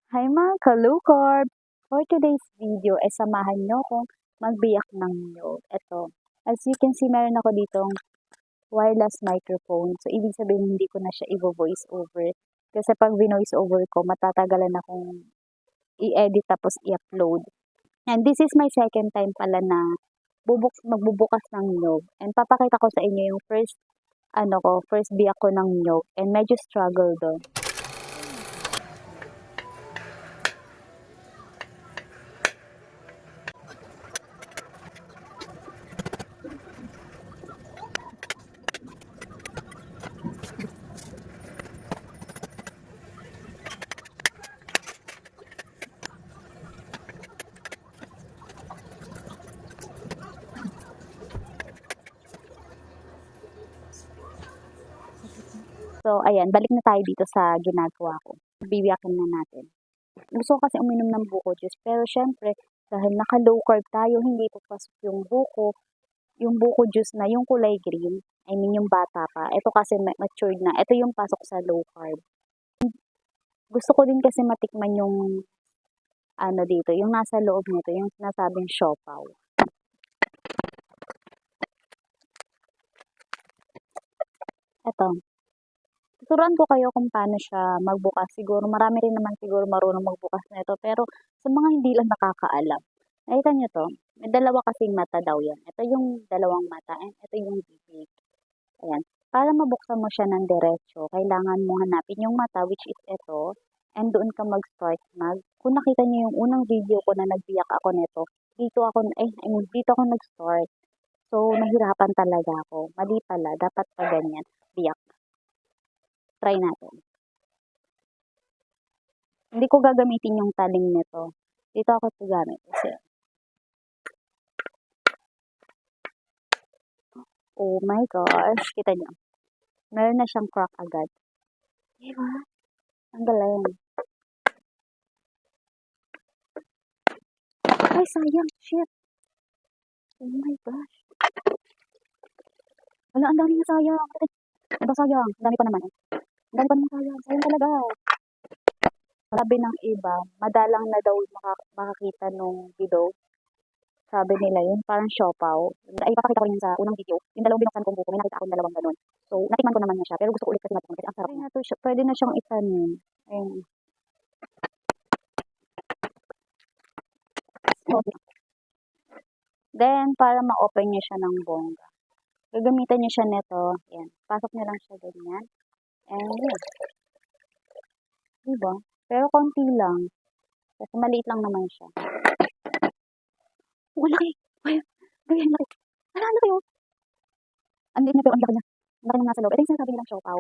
Hi mga ka-Lucorb! For today's video ay samahan nyo akong magbiyak ng nyog. Ito, as you can see meron ako ditong wireless microphone. So, ibig sabihin hindi ko na siya i-voice over. Kasi pag vinoice over ko, matatagalan akong i-edit tapos i-upload. And this is my second time pala na magbubukas ng nyog. And papakita ko sa inyo yung first biyak ko ng nyog. And medyo struggle doon. So, ayan, balik na tayo dito sa ginagawa ko. Bibiyakin na natin. Gusto ko kasi uminom ng buko juice, pero syempre, dahil naka-low carb tayo, hindi papasok yung buko juice na yung kulay green. I mean, yung bata pa. Ito kasi matured na. Ito yung pasok sa low carb. Gusto ko din kasi matikman yung dito, yung nasa loob nito, yung sinasabing siopaw. Ito. Tuturuan ko kayo kung paano siya magbukas. Siguro, marami rin naman siguro marunong magbukas na ito. Pero, sa mga hindi lang nakakaalam, nakita nyo to? May dalawa kasing mata daw yan. Ito yung dalawang mata, and ito yung bibig. Ayan. Para mabuksan mo siya ng diretso, kailangan mo hanapin yung mata, which is ito, and doon ka mag-start Kung nakita niyo yung unang video ko na nagbiyak ako nito, dito ako nag-start. So, nahirapan talaga ako. Mali pala, dapat pa ganyan, biyak. Try natin. Hindi ko gagamitin yung taling nito. Dito ako gagamit kasi. Oh my gosh. Kita nyo. Meron na siyang crack agad. Diba? Ang galing. Ay, sayang. Shit. Oh my gosh. Wala, ang dami na sayang. Diba sayang? Ang dami pa naman. Ang dami pa naman sayang. Sayang talaga. Sabi ng iba, madalang na daw makakita nung video. Sabi nila yun, parang siopaw. Ay, papakita ko yun sa unang video. Yung dalawang binuksan kong buko, may nakita akong dalawang ganun. So, natikman ko naman na siya, pero gusto ko ulit kasi matikman kasi ang sarap niya. Pwede na siyang itanim. Ayun. Then, para ma-open niya siya ng bongga, gagamitan niya siya nito. Yan. Pasok niya lang siya ganyan. And, yun. Diba? Pero konti lang. Kasi maliit lang naman siya. Oh, laki! Ay, ganyan, laki. Ano, laki oh. Ang liit niya pero ang laki niya. Ang laki ng nasa loob. Ito yung sinasabi nilang siopaw.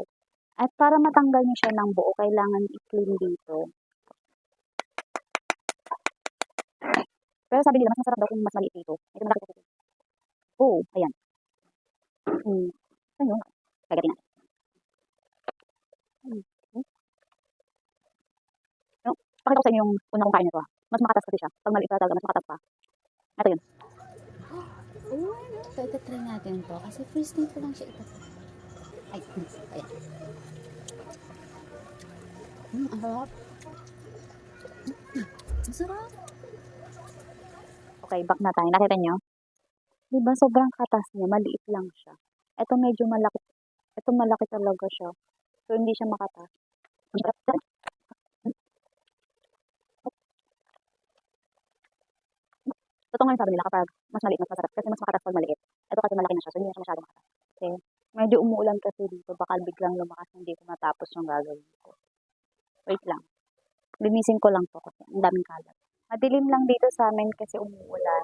At para matanggal niyo siya ng buo, kailangan i-clean dito. Pero sabi nila, mas masarap daw kung mas maliit dito. Ito malaki dito. Oh, ayan. Ano yun? Kagatin natin. No, pakita ko sa inyo yung una kong kain nito. Mas makatas kasi siya. Pag maliit talaga, mas makatas pa. Ito yun. So, itatry natin to. Kasi first time ko lang siya itatry. Ay, ayan. Ang harap. Ang sarap. Okay, back na tayo. Nakita nyo? Diba sobrang katas niya, maliit lang siya. Ito medyo malaki. Ito malaki talaga siya. So, hindi siya makatas. Totoo nga yung sabi nila kapag mas maliit, mas masarap. Kasi mas makatas pag maliit. Ito kasi malaki na siya, so hindi na siya masyado makatas. Okay. Medyo umuulan kasi dito. Baka biglang lumakas, hindi ko matapos yung gagawin ko. Wait lang. Linisin ko lang to kasi ang daming kalat. Madilim lang dito sa amin kasi umuulan.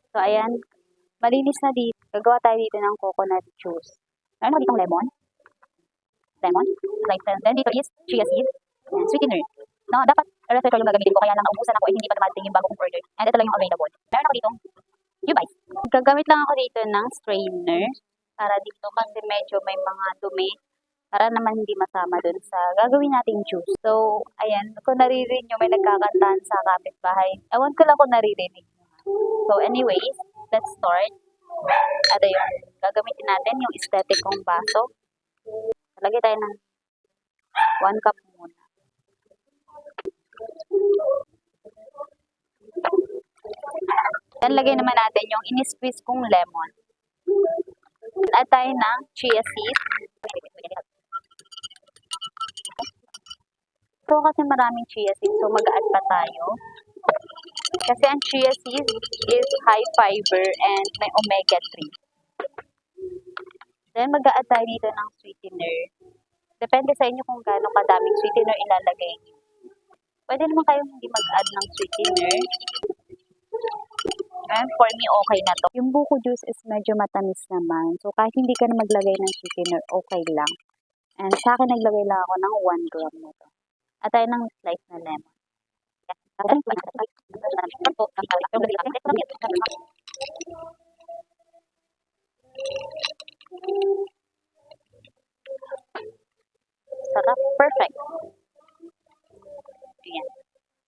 So, ayan. Malinis na dito. Gagawa tayo dito ng coconut juice. Meron ako ditong lemon. Like, then dito is chia seed. Ayan, sweetener. No, dapat research yung gagamitin ko. Kaya lang naubusan ako hindi pa dumating yung bago kong order. And ito lang yung available. Meron ako ditong U-Bites. Gagamit lang ako dito ng strainer. Para dito kasi medyo may mga dumi. Para naman hindi masama dun sa gagawin nating juice. So, ayan. Kung naririnig nyo, may nagkakantahan sa kapitbahay. Ewan ko lang kung naririnig nyo. So, anyways, let's start. Ito yung gagamitin natin, yung aesthetic kong baso. Lagay tayo ng 1 cup muna. Then, lagay naman natin yung in-squeeze kong lemon. Add tayo ng chia seeds. So, kasi maraming chia seeds, so mag-add pa tayo. Kasi ang chia seeds is high fiber and may omega-3. Then, mag-add tayo dito ng sweetener. Depende sa inyo kung gaano kadaming sweetener ilalagay niyo. Pwede naman kayong hindi mag-add ng sweetener. And for me, okay na to. Yung buko juice is medyo matamis naman. So, kahit hindi ka na maglagay ng sweetener, okay lang. And sa akin, naglagay lang ako ng 1 gram na to. At tayo ng slice na lemon.